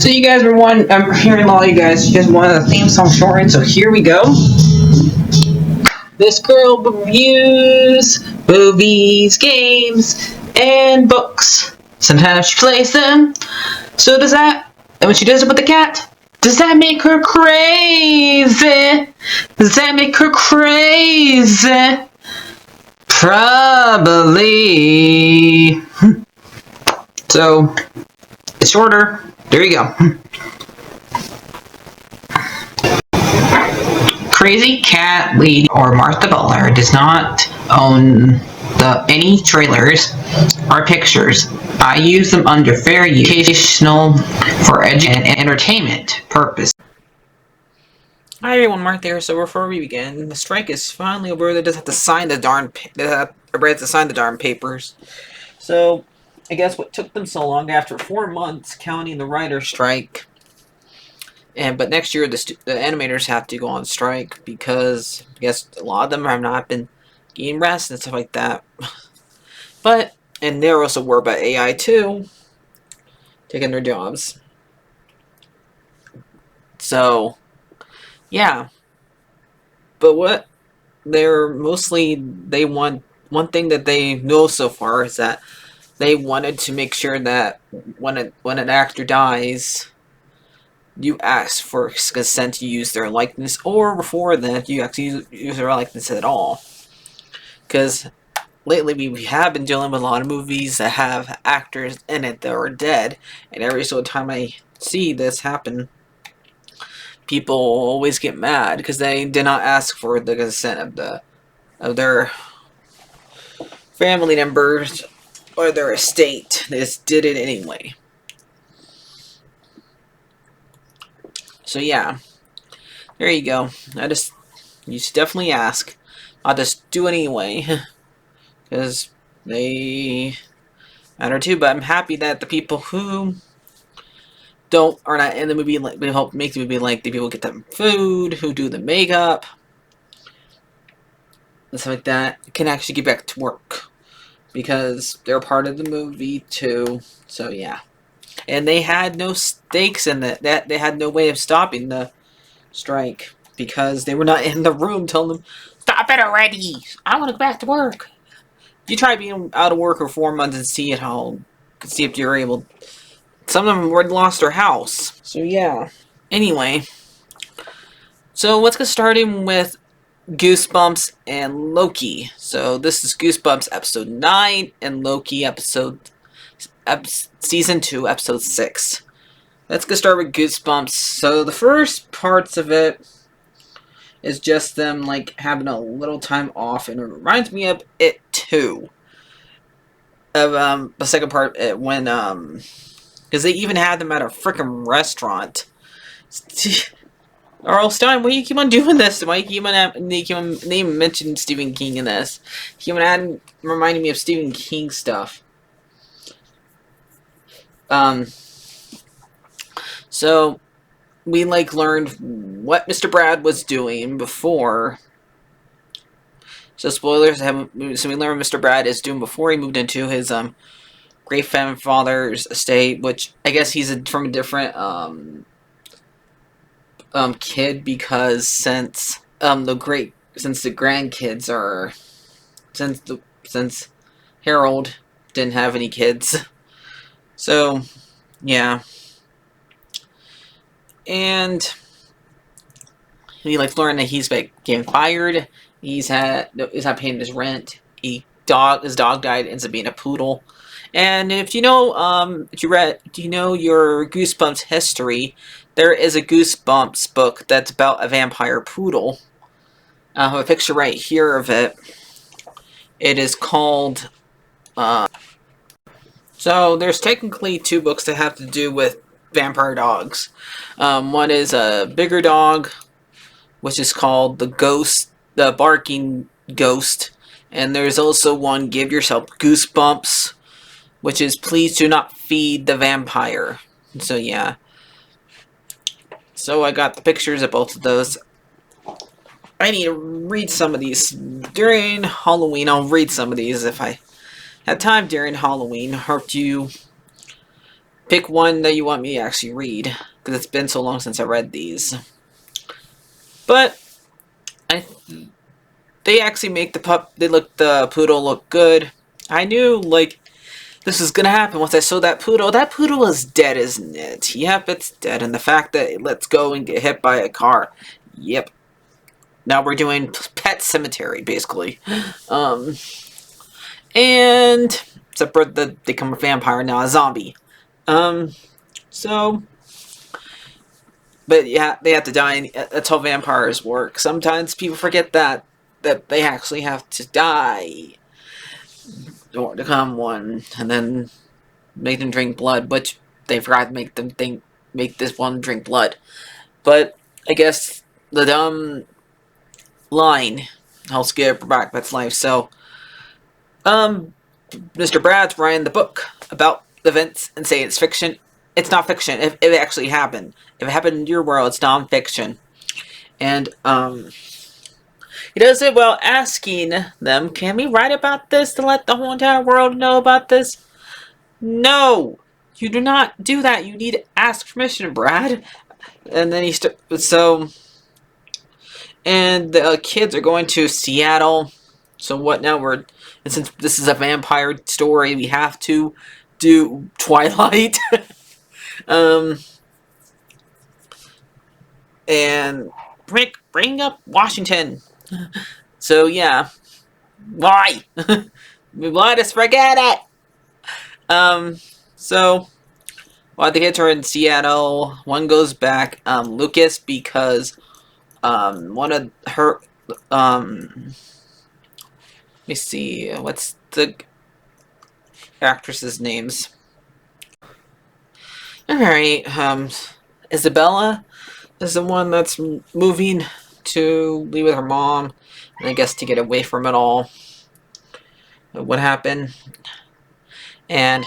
So you guys were I'm hearing a lot of you guys wanted a theme song shortened, so here we go. This girl reviews movies, games, and books. Sometimes she plays them. So does that, and when she does it with the cat, does that make her crazy? Does that make her crazy? Probably. So, it's shorter. There you go. Crazycatlady or Martha Butler does not own any trailers or pictures. I use them under fair educational for and entertainment purpose. Hi everyone, Mark there. So before we begin, the strike is finally over. They just have to sign the darn papers. So I guess what took them so long, after 4 months, counting the writer's strike, but next year the animators have to go on strike because I guess a lot of them have not been getting rest and stuff like that. And they're also worried about AI too, taking their jobs. So yeah. But what they want, one thing that they know so far is that they wanted to make sure that when an actor dies, you ask for consent to use their likeness, or before that, you actually use their likeness at all. Because lately we have been dealing with a lot of movies that have actors in it that are dead, and every single time I see this happen, people always get mad because they did not ask for the consent of their family members or their estate. They just did it anyway. So yeah, there you go. You should definitely ask. I'll just do it anyway, because they matter too. But I'm happy that the people who are not in the movie, we help make the movie, like the people get them food, who do the makeup, and stuff like that, can actually get back to work because they're part of the movie too. So yeah. And they had no stakes in it. That they had no way of stopping the strike because they were not in the room telling them, "Stop it already! I want to go back to work." You try being out of work for 4 months and see if you're able. Some of them already lost their house. So yeah. Anyway, so let's get started with Goosebumps and Loki. So this is Goosebumps episode 9 and Loki season 2 episode 6. Let's get started with Goosebumps. So the first parts of it is just them like having a little time off, and it reminds me of It too. Of the second part, when because they even had them at a freaking restaurant. Earl Stein, why do you keep on doing this? Why do you keep on mention Stephen King in this? He keep on reminding me of Stephen King stuff. So we learned what Mr. Brad was doing before. So spoilers, so we learned what Mr. Brad is doing before he moved into his great grandfather's estate, which I guess he's from a different kid, because since the grandkids are since Harold didn't have any kids. So yeah. And he learned that he's getting fired. He's not paying his rent. His dog died, ends up being a poodle. And if you know, do you know your Goosebumps history, there is a Goosebumps book that's about a vampire poodle. I have a picture right here of it. It is called, so there's technically 2 books that have to do with vampire dogs. One is a bigger dog, which is called the Barking Ghost. And there's also one, Give Yourself Goosebumps, which is Please Do Not Feed the Vampire. So yeah. So I got the pictures of both of those. I need to read some of these during Halloween. I'll read some of these if I have time during Halloween. Hope you Pick one that you want me to actually read, because it's been so long since I read these. But they actually make the poodle look good. I knew, like, this is gonna happen once I saw that poodle. That poodle is dead, isn't it? Yep, it's dead. And the fact that it lets go and get hit by a car. Yep. Now we're doing Pet Cemetery, basically. And except for they become a vampire, now a zombie. So, but yeah, they have to die, and that's how vampires work. Sometimes people forget that they actually have to die or to become one, and then make them drink blood, which they forgot to make this one drink blood. But I guess the dumb line helps give back Pet's life. So, Mr. Brad's writing the book about the events and say it's fiction. It's not fiction. If it actually happened, if it happened in your world, it's non-fiction. And he does it while asking them, "Can we write about this to let the whole entire world know about this?" No, you do not do that. You need to ask permission, Brad. And then and the kids are going to Seattle. So what now? And since this is a vampire story, we have to do Twilight. And bring up Washington. So yeah, why? We want us forget it. So while the kids are in Seattle, one goes back, Lucas, because one of her let me see, what's the actresses' names? Alright, Isabella is the one that's moving to be with her mom, and I guess to get away from it all. What happened? And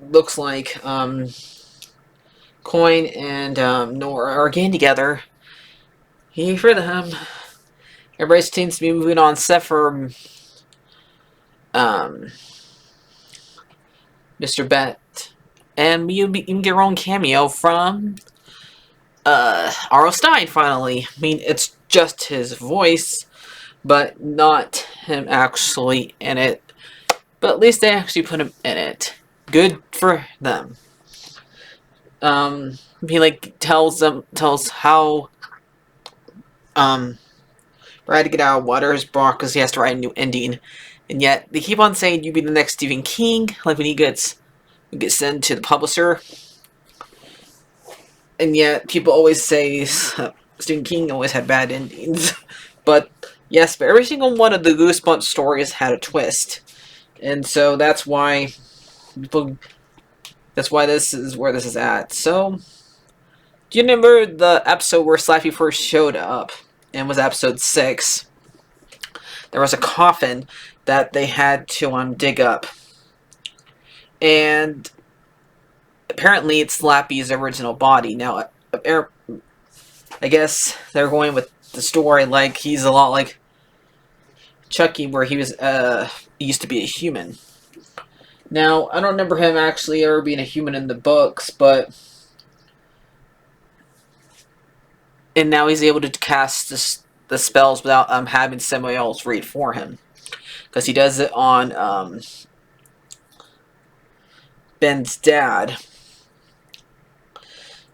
looks like Coin and Nora are getting together. Yay for them. Everybody seems to be moving on, except for Mr. Bennett. And you can get your own cameo from R.L. Stein, finally. I mean, it's just his voice, but not him actually in it. But at least they actually put him in it. Good for them. He like tells how Brad to get out of water is Brock because he has to write a new ending, and yet they keep on saying you be the next Stephen King. Like when he gets sent to the publisher, and yet people always say Stephen King always had bad endings. But yes, but every single one of the Goosebumps stories had a twist, and so that's why this is where this is at. So, do you remember the episode where Slappy first showed up? And was episode 6. There was a coffin that they had to dig up. And apparently it's Slappy's original body. Now, I guess they're going with the story like he's a lot like Chucky, where he was used to be a human. Now, I don't remember him actually ever being a human in the books, but and now he's able to cast the spells without having somebody else read for him, because he does it on Ben's dad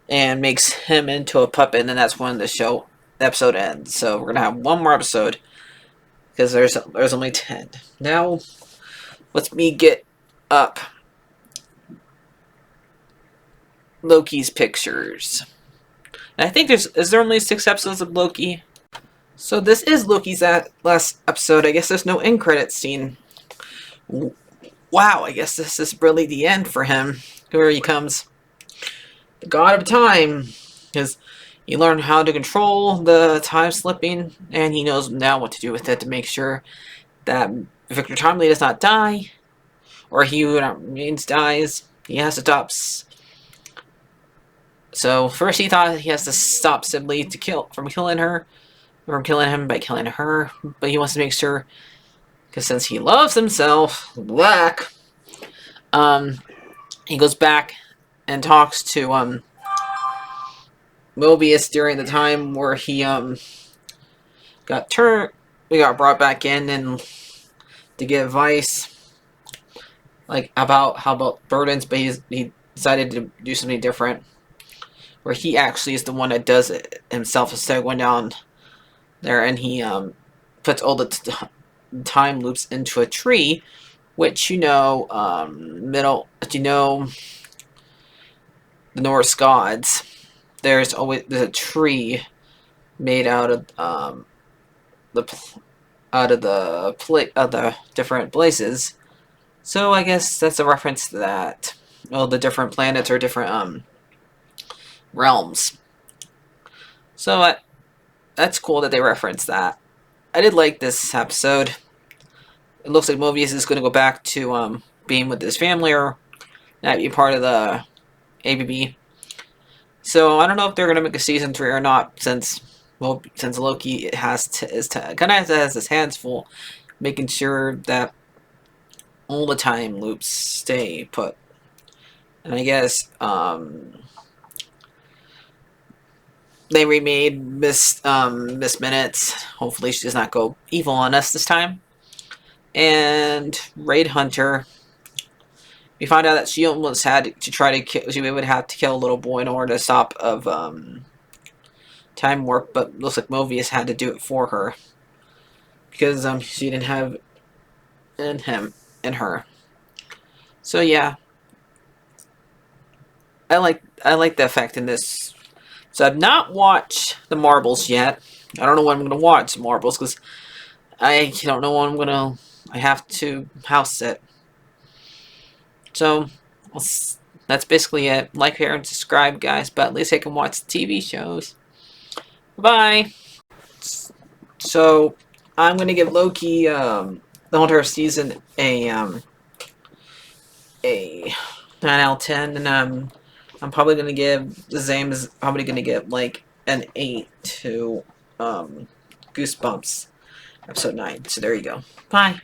and makes him into a puppet, and that's when the episode ends. So we're gonna have one more episode because there's only 10. Now, let me get up Loki's pictures. And I think is there only 6 episodes of Loki? So this is Loki's last episode. I guess there's no end credits scene. Wow, I guess this is really the end for him. Here he comes. The God of Time. Because he learned how to control the time slipping, and he knows now what to do with it to make sure that Victor Timely does not die, or he who remains dies. He has to stop. So first he thought he has to stop Sibley from killing him by killing her, but he wants to make sure, because since he loves himself, black, He goes back and talks to Mobius during the time where he got turned. We got brought back in and to give advice like about how about burdens, but he decided to do something different, where he actually is the one that does it himself instead of going down there, and he puts all the time loops into a tree, which the Norse gods. There's a tree made out of the the different places. So I guess that's a reference to that. Well, the different planets or different realms. So that's cool that they reference that. I did like this episode. It looks like Mobius is going to go back to being with his family or not be part of the ABB. So I don't know if they're going to make a season 3 or not, since Loki kind of has his hands full, making sure that all the time loops stay put. And I guess they remade Miss Minutes. Hopefully she does not go evil on us this time. And Raid Hunter. We found out that she almost had to try to kill. She would have to kill a little boy in order to stop of time warp, but looks like Mobius had to do it for her because she didn't have in her. So yeah, I like the effect in this. So I've not watched the Marbles yet. I don't know when I'm gonna watch Marbles because I don't know when I'm gonna. I have to house sit. So that's basically it. Like, share, and subscribe, guys. But at least I can watch TV shows. Bye. So I'm gonna give Loki, the Hunter season a 9 out of 10, and I'm probably gonna give the same as probably gonna give like an 8 to Goosebumps episode 9. So there you go. Bye.